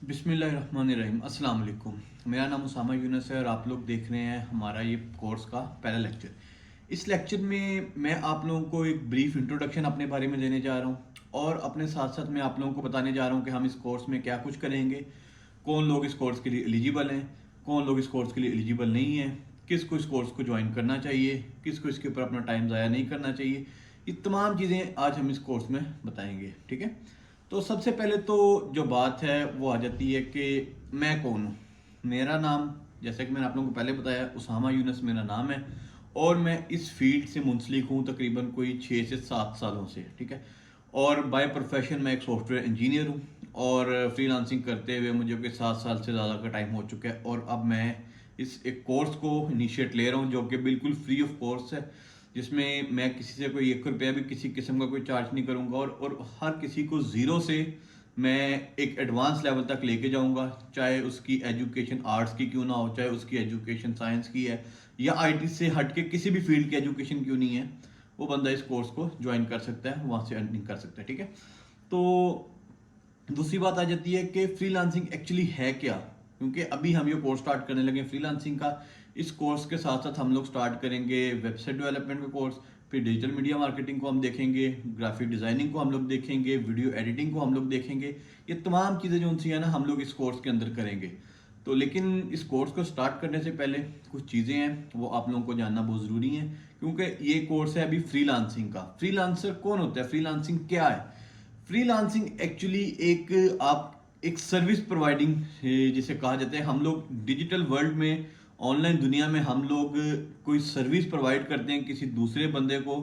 बिस्मिल्लाहिर्रहमानिर्रहीम। अस्सलाम वालेकुम। मेरा नाम उसामा यूनुस है और आप लोग देख रहे हैं हमारा ये कोर्स का पहला लेक्चर। इस लेक्चर में मैं आप लोगों को एक ब्रीफ इंट्रोडक्शन अपने बारे में देने जा रहा हूँ और अपने साथ साथ मैं आप लोगों को बताने जा रहा हूँ कि हम इस कोर्स में क्या कुछ करेंगे, कौन लोग इस कोर्स के लिए एलिजिबल हैं, कौन लोग इस कोर्स के लिए एलिजिबल नहीं हैं, किसको इस कोर्स को ज्वाइन करना चाहिए, किसको इसके ऊपर अपना टाइम ज़ाया नहीं करना चाहिए। ये तमाम चीज़ें आज हम इस कोर्स में बताएंगे, ठीक है। तो सबसे पहले तो जो बात है वो आ जाती है कि मैं कौन हूँ। मेरा नाम, जैसे कि मैंने आप लोगों को पहले बताया, उसामा यूनुस मेरा नाम है और मैं इस फील्ड से मुंसलिक हूँ तकरीबन कोई 6 से 7 सालों से, ठीक है। और बाय प्रोफेशन मैं एक सॉफ्टवेयर इंजीनियर हूँ और फ्रीलांसिंग करते हुए मुझे कोई 7 साल से ज़्यादा का टाइम हो चुका है। और अब मैं इस एक कोर्स को इनिशिएट ले रहा हूँ जो कि बिल्कुल फ्री ऑफ कोर्स है, जिसमें मैं किसी से कोई 1 रुपया भी किसी किस्म का कोई चार्ज नहीं करूँगा और हर किसी को ज़ीरो से मैं एक एडवांस लेवल तक लेके जाऊँगा। चाहे उसकी एजुकेशन आर्ट्स की क्यों ना हो, चाहे उसकी एजुकेशन साइंस की है या आईटी से हट के किसी भी फील्ड की एजुकेशन क्यों नहीं है, वो बंदा इस कोर्स को ज्वाइन कर सकता है, वहाँ से अर्निंग कर सकता है, ठीक है। तो दूसरी बात आ जाती है कि फ्रीलांसिंग एक्चुअली है क्या, क्योंकि अभी हम ये कोर्स स्टार्ट करने लगे फ्रीलांसिंग का। इस कोर्स के साथ साथ हम लोग स्टार्ट करेंगे वेबसाइट डेवलपमेंट का कोर्स, फिर डिजिटल मीडिया मार्केटिंग को हम देखेंगे, ग्राफिक डिज़ाइनिंग को हम लोग देखेंगे, वीडियो एडिटिंग को हम लोग देखेंगे। ये तमाम चीज़ें जो उनसी है ना, हम लोग इस कोर्स के अंदर करेंगे। तो लेकिन इस कोर्स को स्टार्ट करने से पहले कुछ चीज़ें हैं वो आप लोगों को जानना बहुत ज़रूरी है, क्योंकि ये कोर्स है अभी फ्रीलांसिंग का। फ्रीलांसर कौन होता है, फ्रीलांसिंग क्या है? फ्रीलांसिंग एक्चुअली एक सर्विस प्रोवाइडिंग जिसे कहा जाता है। हम लोग डिजिटल वर्ल्ड में, ऑनलाइन दुनिया में हम लोग कोई सर्विस प्रोवाइड करते हैं किसी दूसरे बंदे को,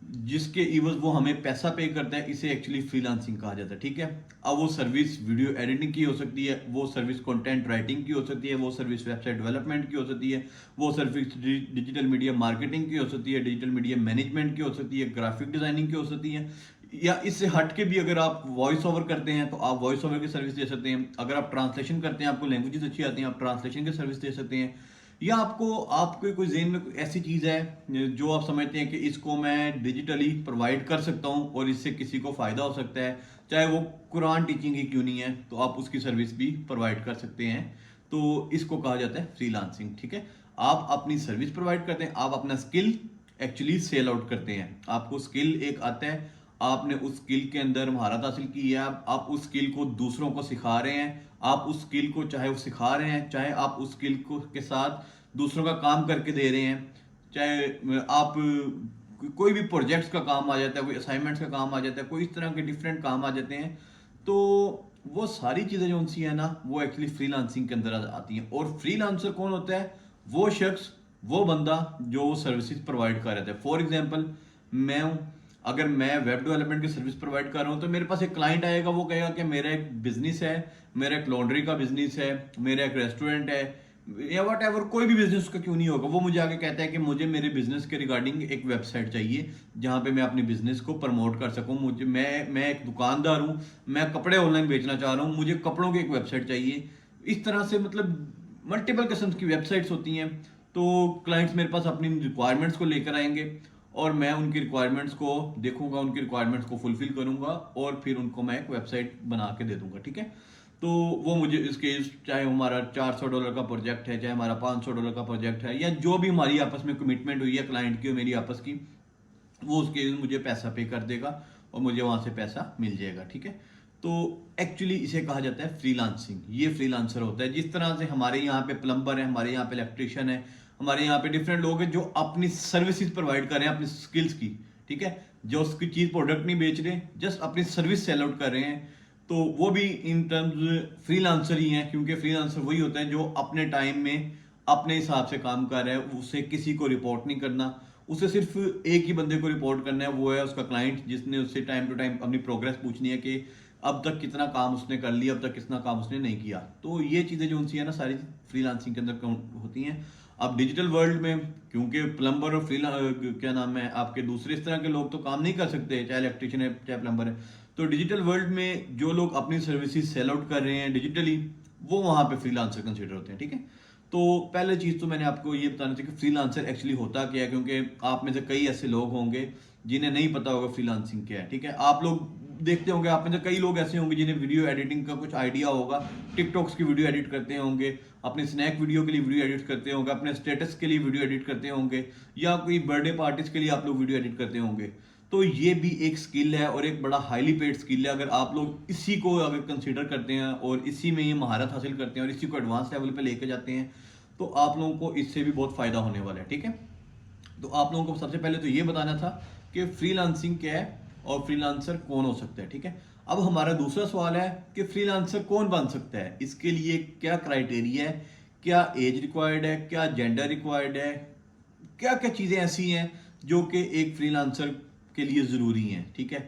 जिसके इवज वो हमें पैसा पे करता है। इसे एक्चुअली फ्रीलांसिंग कहा जाता है, ठीक है। अब वो सर्विस वीडियो एडिटिंग की हो सकती है, वो सर्विस कंटेंट राइटिंग की हो सकती है, वो सर्विस वेबसाइट डेवलपमेंट की हो सकती है, वो सर्विस डिजिटल मीडिया मार्केटिंग की हो सकती है, डिजिटल मीडिया मैनेजमेंट की हो सकती है, ग्राफिक डिजाइनिंग की हो सकती है, या इससे हट के भी अगर आप वॉइस ओवर करते हैं तो आप वॉइस ओवर की सर्विस दे सकते हैं। अगर आप ट्रांसलेशन करते हैं, आपको लैंग्वेजेस अच्छी आती हैं, आप ट्रांसलेशन की सर्विस दे सकते हैं। या आपको कोई जेन में कोई ऐसी चीज़ है जो आप समझते हैं कि इसको मैं डिजिटली प्रोवाइड कर सकता हूँ और इससे किसी को फ़ायदा हो सकता है, चाहे वो कुरान टीचिंग ही क्यों नहीं है, तो आप उसकी सर्विस भी प्रोवाइड कर सकते हैं। तो इसको कहा जाता है फ्रीलांसिंग, ठीक है। आप अपनी सर्विस प्रोवाइड करते हैं, आप अपना स्किल एक्चुअली सेल आउट करते हैं। आपको स्किल एक आता है, आपने उस स्किल के अंदर महारत हासिल की है, आप उस स्किल को दूसरों को सिखा रहे हैं। आप उस स्किल को चाहे वो सिखा रहे हैं, चाहे आप उस स्किल को के साथ दूसरों का काम करके दे रहे हैं, चाहे आप कोई भी प्रोजेक्ट्स का काम आ जाता है, कोई असाइनमेंट्स का काम आ जाता है, कोई इस तरह के डिफरेंट काम आ जाते हैं। तो वो सारी चीज़ें जो उनसी है ना, वो एक्चुअली फ्रीलांसिंग के अंदर आती हैं। और फ्रीलांसर कौन होता है? वो शख्स, वो बंदा जो सर्विसेज प्रोवाइड कर रहा है। फॉर एग्जाम्पल मैं हूँ, अगर मैं वेब डेवलपमेंट की सर्विस प्रोवाइड कर रहा हूँ तो मेरे पास एक क्लाइंट आएगा, वो कहेगा कि मेरा एक बिजनेस है, मेरा एक लॉन्ड्री का बिजनेस है, मेरा एक रेस्टोरेंट है, या वट एवर, कोई भी बिजनेस का क्यों नहीं होगा, वो मुझे आके कहता है कि मुझे मेरे बिजनेस के रिगार्डिंग एक वेबसाइट चाहिए जहाँ पे मैं अपने बिजनेस को प्रमोट कर सकूँ। मुझे मैं एक दुकानदार हूँ, मैं कपड़े ऑनलाइन बेचना चाह रहा हूँ, मुझे कपड़ों की एक वेबसाइट चाहिए। इस तरह से मतलब मल्टीपल किस्म की वेबसाइट्स होती हैं। तो क्लाइंट्स मेरे पास अपनी रिक्वायरमेंट्स को लेकर आएंगे और मैं उनकी रिक्वायरमेंट्स को देखूंगा, उनकी रिक्वायरमेंट्स को फुलफिल करूंगा और फिर उनको मैं एक वेबसाइट बना के दे दूंगा, ठीक है। तो वो मुझे इसके, चाहे हमारा $400 का प्रोजेक्ट है, चाहे हमारा $500 का प्रोजेक्ट है, या जो भी हमारी आपस में कमिटमेंट हुई है क्लाइंट की और मेरी आपस की, वो उसके मुझे पैसा पे कर देगा और मुझे वहाँ से पैसा मिल जाएगा, ठीक है। तो एक्चुअली इसे कहा जाता है फ्रीलांसिंग। ये फ्रीलांसर होता है। जिस तरह से हमारे यहाँ पे प्लम्बर है, हमारे यहाँ पे इलेक्ट्रिशियन है, हमारे यहाँ पे डिफरेंट लोग हैं जो अपनी सर्विसेज प्रोवाइड कर रहे हैं अपनी स्किल्स की, ठीक है। जो उसकी चीज़ प्रोडक्ट नहीं बेच रहे, जस्ट अपनी सर्विस सेल आउट कर रहे हैं, तो वो भी इन टर्म्स फ्रीलांसर ही हैं। क्योंकि फ्रीलांसर वही होता है जो अपने टाइम में अपने हिसाब से काम कर रहा है, उसे किसी को रिपोर्ट नहीं करना, उसे सिर्फ एक ही बंदे को रिपोर्ट करना है, वो है उसका क्लाइंट, जिसने उससे टाइम टू टाइम अपनी प्रोग्रेस पूछनी है कि अब तक कितना काम उसने कर लिया, अब तक कितना काम उसने नहीं किया। तो ये चीज़ें जो उनसी है ना, सारी फ्रीलांसिंग के अंदर काउंट होती हैं। अब डिजिटल वर्ल्ड में, क्योंकि प्लम्बर और क्या नाम है आपके दूसरे इस तरह के लोग तो काम नहीं कर सकते, चाहे इलेक्ट्रिशियन है चाहे प्लम्बर है, तो डिजिटल वर्ल्ड में जो लोग अपनी सर्विसेज सेल आउट कर रहे हैं डिजिटली, वो वहाँ पे फ्रीलांसर कंसिडर होते हैं, ठीक है। तो पहले चीज़ तो मैंने आपको ये बताना चाहिए कि फ्रीलांसर एक्चुअली होता क्या है, क्योंकि आप में से कई ऐसे लोग होंगे जिन्हें नहीं पता होगा फ्रीलांसिंग क्या है, ठीक है। आप लोग देखते होंगे आप में से कई लोग ऐसे होंगे जिन्हें वीडियो एडिटिंग का कुछ आइडिया होगा, टिकटॉक्स की वीडियो एडिट करते होंगे, अपने स्नैक वीडियो के लिए वीडियो एडिट करते होंगे, अपने स्टेटस के लिए वीडियो एडिट करते होंगे, या कोई बर्थडे पार्टीज के लिए आप लोग वीडियो एडिट करते होंगे। तो ये भी एक स्किल है और एक बड़ा हाईली पेड स्किल है। अगर आप लोग इसी को अगर कंसिडर करते हैं और इसी में ये महारत हासिल करते हैं और इसी को एडवांस लेवल पे लेके जाते हैं, तो आप लोगों को इससे भी बहुत फायदा होने वाला है। ठीक है, तो आप लोगों को सबसे पहले तो ये बताना था कि फ्रीलांसिंग क्या है और फ्रीलांसर कौन हो सकता है। ठीक है, अब हमारा दूसरा सवाल है कि फ्रीलांसर कौन बन सकता है, इसके लिए क्या क्राइटेरिया है, क्या एज रिक्वायर्ड है, क्या जेंडर रिक्वायर्ड है, क्या क्या चीज़ें ऐसी हैं जो कि एक फ्रीलांसर के लिए ज़रूरी हैं। ठीक है,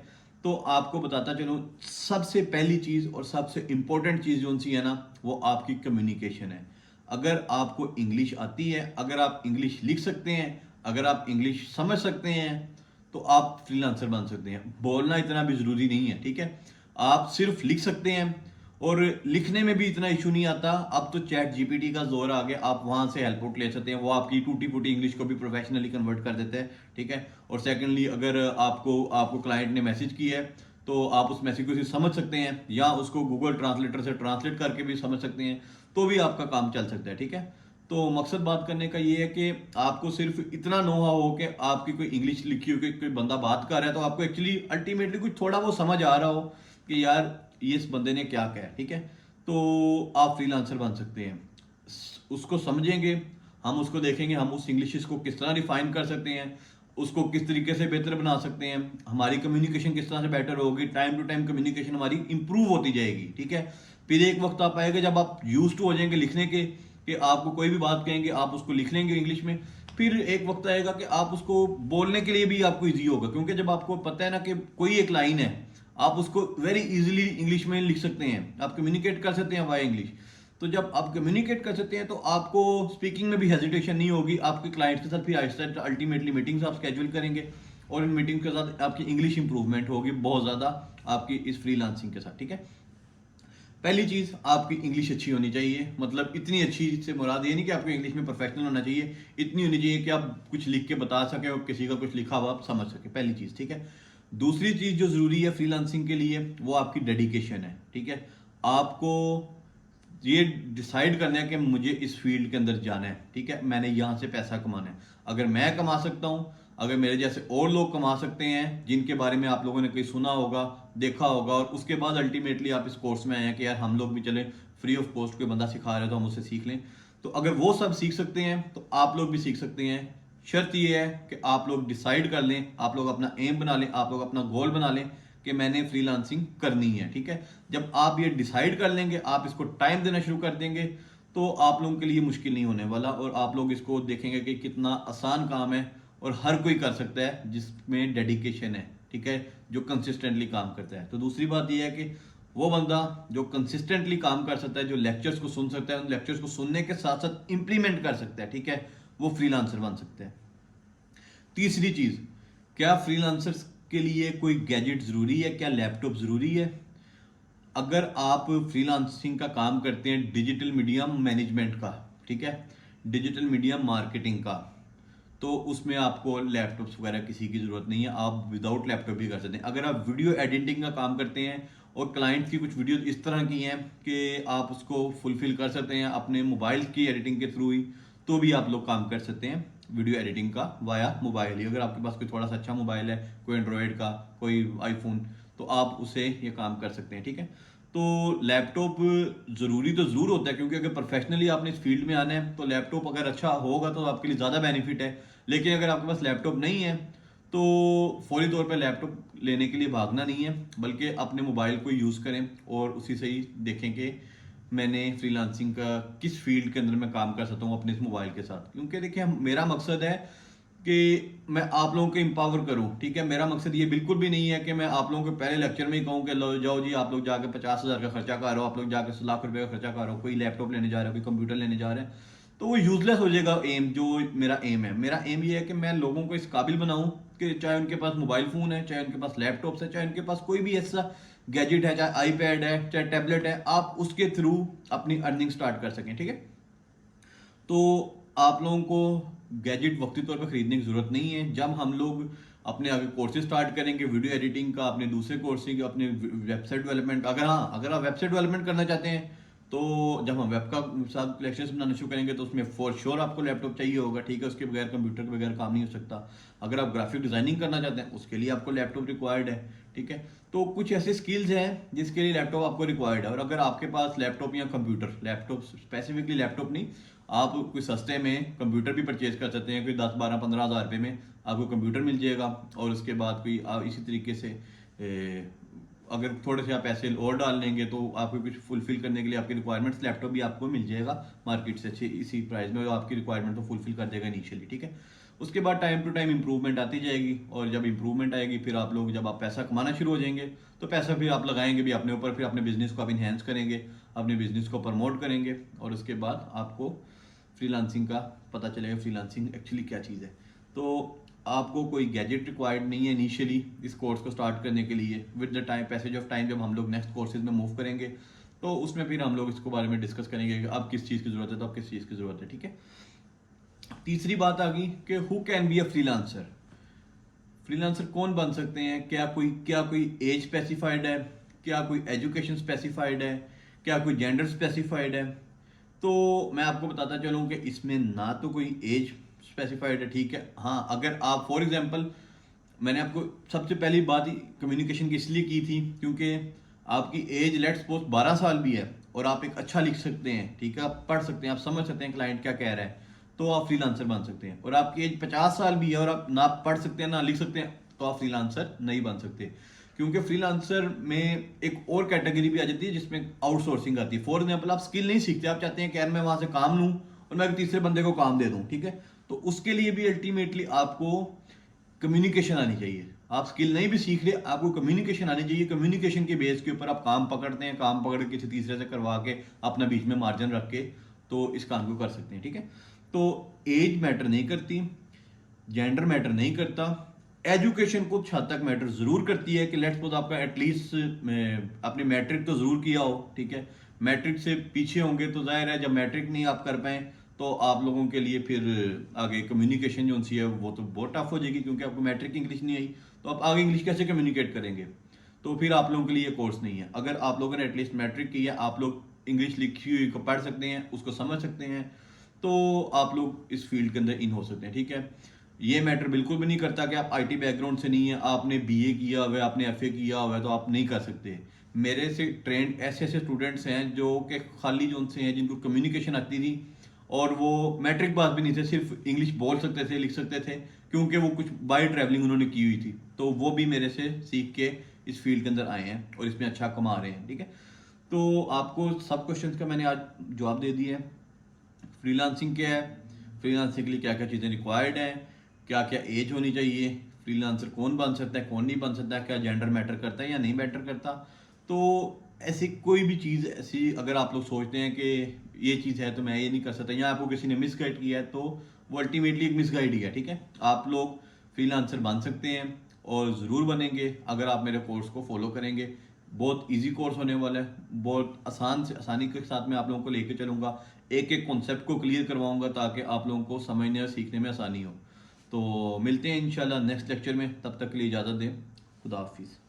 तो आपको बताता चलूँ, सबसे पहली चीज़ और सबसे इंपॉर्टेंट चीज़ जो सी है ना, वो आपकी कम्युनिकेशन है। अगर आपको इंग्लिश आती है, अगर आप इंग्लिश लिख सकते हैं, अगर आप इंग्लिश समझ सकते हैं, तो आप फ्रीलांसर बन सकते हैं। बोलना इतना भी ज़रूरी नहीं है। ठीक है, आप सिर्फ लिख सकते हैं और लिखने में भी इतना इशू नहीं आता। अब तो चैट जीपीटी का जोर आ गया, आप वहां से हेल्प आउट ले सकते हैं, वो आपकी टूटी फूटी इंग्लिश को भी प्रोफेशनली कन्वर्ट कर देते हैं। ठीक है, और सेकेंडली अगर आपको क्लाइंट ने मैसेज किया है तो आप उस मैसेज को समझ सकते हैं, या उसको गूगल ट्रांसलेटर से ट्रांसलेट करके भी समझ सकते हैं, तो भी आपका काम चल सकता है। ठीक है, तो मकसद बात करने का ये है कि आपको सिर्फ इतना नो हाउ हो कि आपकी कोई इंग्लिश लिखी हो कि कोई बंदा बात कर रहा है तो आपको एक्चुअली अल्टीमेटली कुछ थोड़ा वो समझ आ रहा हो कि यार ये इस बंदे ने क्या कहा है। ठीक है, तो आप फ्रीलांसर बन सकते हैं। उसको समझेंगे, हम उसको देखेंगे, हम उस इंग्लिश को किस तरह रिफाइन कर सकते हैं, उसको किस तरीके से बेहतर बना सकते हैं, हमारी कम्युनिकेशन किस तरह से बेटर होगी, टाइम टू टाइम कम्युनिकेशन हमारी इंप्रूव होती जाएगी। ठीक है, फिर एक वक्त आप आएगा जब आप यूज टू हो जाएंगे लिखने के, कि आपको कोई भी बात कहेंगे आप उसको लिख लेंगे इंग्लिश में। फिर एक वक्त आएगा कि आप उसको बोलने के लिए भी आपको इजी होगा, क्योंकि जब आपको पता है ना कि कोई एक लाइन है, आप उसको वेरी इजीली इंग्लिश में लिख सकते हैं, आप कम्युनिकेट कर सकते हैं वाया इंग्लिश। तो जब आप कम्युनिकेट कर सकते हैं तो आपको स्पीकिंग में भी हेजिटेशन नहीं होगी। आपके क्लाइंट्स के साथ फिर आहिस्ता अल्टीमेटली मीटिंग्स आप स्केड्यूल करेंगे और इन मीटिंग के साथ आपकी इंग्लिश इंप्रूवमेंट होगी बहुत ज़्यादा आपकी इस फ्रीलांसिंग के साथ। ठीक है, पहली चीज आपकी इंग्लिश अच्छी होनी चाहिए, मतलब इतनी अच्छी से मुराद ये नहीं कि आपको इंग्लिश में प्रोफेशनल होना चाहिए, इतनी होनी चाहिए कि आप कुछ लिख के बता सके और किसी का कुछ लिखा हुआ आप समझ सके, पहली चीज। ठीक है, दूसरी चीज जो जरूरी है फ्रीलांसिंग के लिए वो आपकी डेडिकेशन है। ठीक है, आपको ये डिसाइड करना है कि मुझे इस फील्ड के अंदर जाना है। ठीक है, मैंने यहाँ से पैसा कमाना है। अगर मैं कमा सकता हूँ, अगर मेरे जैसे और लोग कमा सकते हैं जिनके बारे में आप लोगों ने कहीं सुना होगा, देखा होगा, और उसके बाद अल्टीमेटली आप इस कोर्स में आए हैं कि यार हम लोग भी चले, फ्री ऑफ कॉस्ट कोई बंदा सिखा रहा है तो हम उससे सीख लें, तो अगर वो सब सीख सकते हैं तो आप लोग भी सीख सकते हैं। शर्त ये है कि आप लोग डिसाइड कर लें, आप लोग अपना एम बना लें, आप लोग अपना गोल बना लें कि मैंने फ्रीलांसिंग करनी है। ठीक है, जब आप ये डिसाइड कर लेंगे, आप इसको टाइम देना शुरू कर देंगे, तो आप लोगों के लिए मुश्किल नहीं होने वाला और आप लोग इसको देखेंगे कि कितना आसान काम है और हर कोई कर सकता है जिसमें डेडिकेशन है। ठीक है, जो कंसिस्टेंटली काम करता है। तो दूसरी बात यह है कि वो बंदा जो कंसिस्टेंटली काम कर सकता है, जो लेक्चर्स को सुन सकता है, उन लेक्चर्स को सुनने के साथ साथ इंप्लीमेंट कर सकता है, ठीक है, वो फ्रीलांसर बन सकता है। तीसरी चीज, क्या फ्रीलांसर्स के लिए कोई गैजेट जरूरी है, क्या लैपटॉप जरूरी है? अगर आप फ्रीलांसिंग का काम करते हैं डिजिटल मीडिया मैनेजमेंट का, ठीक है, डिजिटल मीडिया मार्केटिंग का, तो उसमें आपको लैपटॉप्स वगैरह किसी की ज़रूरत नहीं है, आप विदाउट लैपटॉप भी कर सकते हैं। अगर आप वीडियो एडिटिंग का काम करते हैं और क्लाइंट की कुछ वीडियो इस तरह की हैं कि आप उसको फुलफिल कर सकते हैं अपने मोबाइल की एडिटिंग के थ्रू ही, तो भी आप लोग काम कर सकते हैं वीडियो एडिटिंग का वाया मोबाइल ही। अगर आपके पास कोई थोड़ा सा अच्छा मोबाइल है, कोई एंड्रॉयड का, कोई आईफोन, तो आप उसे ये काम कर सकते हैं। ठीक है, तो लैपटॉप ज़रूरी तो ज़रूर होता है, क्योंकि अगर प्रोफेशनली आपने इस फील्ड में आना है तो लैपटॉप अगर अच्छा होगा तो आपके लिए ज़्यादा बेनिफिट है। लेकिन अगर आपके पास लैपटॉप नहीं है तो फौरी तौर पे लैपटॉप लेने के लिए भागना नहीं है, बल्कि अपने मोबाइल को यूज़ करें और उसी से ही देखें कि मैंने फ्रीलांसिंग का किस फील्ड के अंदर मैं काम कर सकता हूँ अपने इस मोबाइल के साथ। क्योंकि देखिए मेरा मकसद है कि मैं आप लोगों को एम्पावर करूं। ठीक है, मेरा मकसद ये बिल्कुल भी नहीं है कि मैं आप लोगों को पहले लेक्चर में ही कहूं कि लो जाओ जी आप लोग जाके 50,000 का खर्चा कर रहे हो, आप लोग जाके लाख रुपए का खर्चा कर रहे हो, कोई लैपटॉप लेने जा रहे हो, कोई कंप्यूटर लेने जा रहे हैं, तो वो यूजलेस हो जाएगा एम। जो मेरा एम है, मेरा एम ये है कि मैं लोगों को इस काबिल बनाऊं कि चाहे उनके पास मोबाइल फ़ोन है, चाहे उनके पास लैपटॉप है, चाहे उनके पास कोई भी ऐसा गैजेट है, चाहे आईपैड है, चाहे टैबलेट है, आप उसके थ्रू अपनी अर्निंग स्टार्ट कर सकें। ठीक है, तो आप लोगों को गैजेट वक्ती तौर पर खरीदने की ज़रूरत नहीं है। जब हम लोग अपने आगे कोर्सेज स्टार्ट करेंगे वीडियो एडिटिंग का, अपने दूसरे कोर्सेज, अपने वेबसाइट डेवलपमेंट का। अगर आप वेबसाइट डेवलपमेंट करना चाहते हैं तो जब हम वेब का साथ लेक्चर्स बनाना शुरू करेंगे तो उसमें फॉर श्योर आपको लैपटॉप चाहिए होगा, ठीक है, उसके बगैर कंप्यूटर के बगैर काम नहीं हो सकता। अगर आप ग्राफिक डिजाइनिंग करना चाहते हैं उसके लिए आपको लैपटॉप रिक्वायर्ड है, ठीक है। तो कुछ ऐसे स्किल्स हैं जिसके लिए लैपटॉप आपको रिक्वायर्ड है। और अगर आपके पास लैपटॉप या कंप्यूटर, लैपटॉप स्पेसिफिकली लैपटॉप नहीं, आप कोई सस्ते में कंप्यूटर भी परचेज कर सकते हैं, कोई 10-12-15 हज़ार रुपये में आपको कंप्यूटर मिल जाएगा। और उसके बाद कोई इसी तरीके से अगर थोड़े से आप पैसे और डाल लेंगे तो आपको कुछ फुलफिल करने के लिए आपकी रिक्वायरमेंट्स लैपटॉप भी आपको मिल जाएगा मार्केट से अच्छे इसी प्राइस में, आपकी रिक्वायरमेंट तो फुलफिल कर देगा इनिशियली, ठीक है। उसके बाद टाइम टू टाइम इंप्रूवमेंट आती जाएगी, और जब इंप्रूवमेंट आएगी फिर आप लोग जब आप पैसा कमाना शुरू हो जाएंगे तो पैसा फिर आप लगाएंगे भी अपने ऊपर, फिर अपने बिजनेस को आप इन्हेंस करेंगे, अपने बिजनेस को प्रमोट करेंगे, और उसके बाद आपको फ्रीलांसिंग का पता चलेगा फ्रीलांसिंग एक्चुअली क्या चीज़ है। तो आपको कोई गैजेट रिक्वायर्ड नहीं है इनिशियली इस कोर्स को स्टार्ट करने के लिए। With the time, passage of time, जब हम लोग नेक्स्ट कोर्सेज में मूव करेंगे तो उसमें फिर हम लोग इसको बारे में डिस्कस करेंगे कि अब किस चीज़ की ज़रूरत है, तो अब किस चीज़ की ज़रूरत है, ठीक है। तीसरी बात आ गई कि who can be a freelancer. Freelancer कौन बन सकते हैं? क्या कोई एज स्पेसिफाइड है? क्या कोई एजुकेशन स्पेसिफाइड है? क्या कोई जेंडर स्पेसिफाइड है? तो मैं आपको बताता चलूँ कि इसमें ना तो कोई एज स्पेसिफाइड है, ठीक है। हाँ, अगर आप फॉर एग्जांपल, मैंने आपको सबसे पहली बात ही कम्युनिकेशन की इसलिए की थी क्योंकि आपकी एज लेट्स सपोज 12 साल भी है और आप एक अच्छा लिख सकते हैं, ठीक है, आप पढ़ सकते हैं, आप समझ सकते हैं क्लाइंट क्या कह रहा है, तो आप फ्रीलांसर बन सकते हैं। और आपकी एज 50 साल भी है और आप ना पढ़ सकते हैं ना लिख सकते हैं, तो आप फ्रीलांसर नहीं बन सकते। क्योंकि फ्रीलांसर में एक और कैटेगरी भी आ जाती है जिसमें आउटसोर्सिंग आती है। फॉर एग्जाम्पल, आप स्किल नहीं सीखते, आप चाहते हैं कि यार मैं वहां से काम लूँ और मैं तीसरे बंदे को काम दे दूँ, ठीक है, तो उसके लिए भी अल्टीमेटली आपको कम्युनिकेशन आनी चाहिए। आप स्किल नहीं भी सीख रहे, आपको कम्युनिकेशन आनी चाहिए। कम्युनिकेशन के बेस के ऊपर आप काम पकड़ते हैं, काम पकड़ के किसी तीसरे से करवा के अपना बीच में मार्जिन रख के तो इस काम को कर सकते हैं, ठीक है। तो एज मैटर नहीं करती, जेंडर मैटर नहीं करता, एजुकेशन कुछ हद तक मैटर जरूर करती है कि लेट्स सपोज आपका एटलीस्ट आपने मैट्रिक तो जरूर किया हो, ठीक है। मैट्रिक से पीछे होंगे तो जाहिर है जब मैट्रिक नहीं आप कर पाए तो आप लोगों के लिए फिर आगे कम्युनिकेशन जो सी है वो तो बहुत टफ हो जाएगी, क्योंकि आपको मैट्रिक इंग्लिश नहीं आई तो आप आगे इंग्लिश कैसे कम्युनिकेट करेंगे। तो फिर आप लोगों के लिए कोर्स नहीं है। अगर आप लोगों ने एटलीस्ट मैट्रिक की है, आप लोग इंग्लिश लिखी हुई को पढ़ सकते हैं, उसको समझ सकते हैं, तो आप लोग इस फील्ड के अंदर इन हो सकते हैं, ठीक है। ये मैटर बिल्कुल भी नहीं करता कि आप आईटी बैकग्राउंड से नहीं है, आपने बीए किया हुआ है, आपने एफए किया हुआ है तो आप नहीं कर सकते। मेरे से ट्रेंड ऐसे ऐसे स्टूडेंट्स हैं जो कि खाली जो उनसे हैं जिनको कम्युनिकेशन आती थी और वो मैट्रिक पास भी नहीं थे, सिर्फ इंग्लिश बोल सकते थे, लिख सकते थे, क्योंकि वो कुछ बाय ट्रैवलिंग उन्होंने की हुई थी, तो वो भी मेरे से सीख के इस फील्ड के अंदर आए हैं और इसमें अच्छा कमा रहे हैं, ठीक है। तो आपको सब क्वेश्चंस का मैंने आज जवाब दे दिया है। फ्रीलांसिंग क्या है, फ्रीलांसिंग के लिए क्या क्या चीज़ें रिक्वायर्ड हैं, क्या क्या एज होनी चाहिए, फ्रीलांसर कौन बन सकता है कौन नहीं बन सकता, क्या जेंडर मैटर करता है या नहीं मैटर करता। तो ऐसी कोई भी चीज़ ऐसी अगर आप लोग सोचते हैं कि ये चीज़ है तो मैं ये नहीं कर सकता, या आपको किसी ने मिसगाइड किया है, तो वो अल्टीमेटली एक मिसगाइड ही है, ठीक है। आप लोग फ्रीलांसर बन सकते हैं और ज़रूर बनेंगे अगर आप मेरे कोर्स को फॉलो करेंगे। बहुत इजी कोर्स होने वाला है, बहुत आसानी के साथ मैं आप लोगों को लेके चलूँगा, एक एक कॉन्सेप्ट को क्लियर करवाऊंगा ताकि आप लोगों को समझने और सीखने में आसानी हो। तो मिलते हैं इंशाल्लाह नेक्स्ट लेक्चर में, तब तक के लिए इजाज़त दें। खुदा हाफिज़।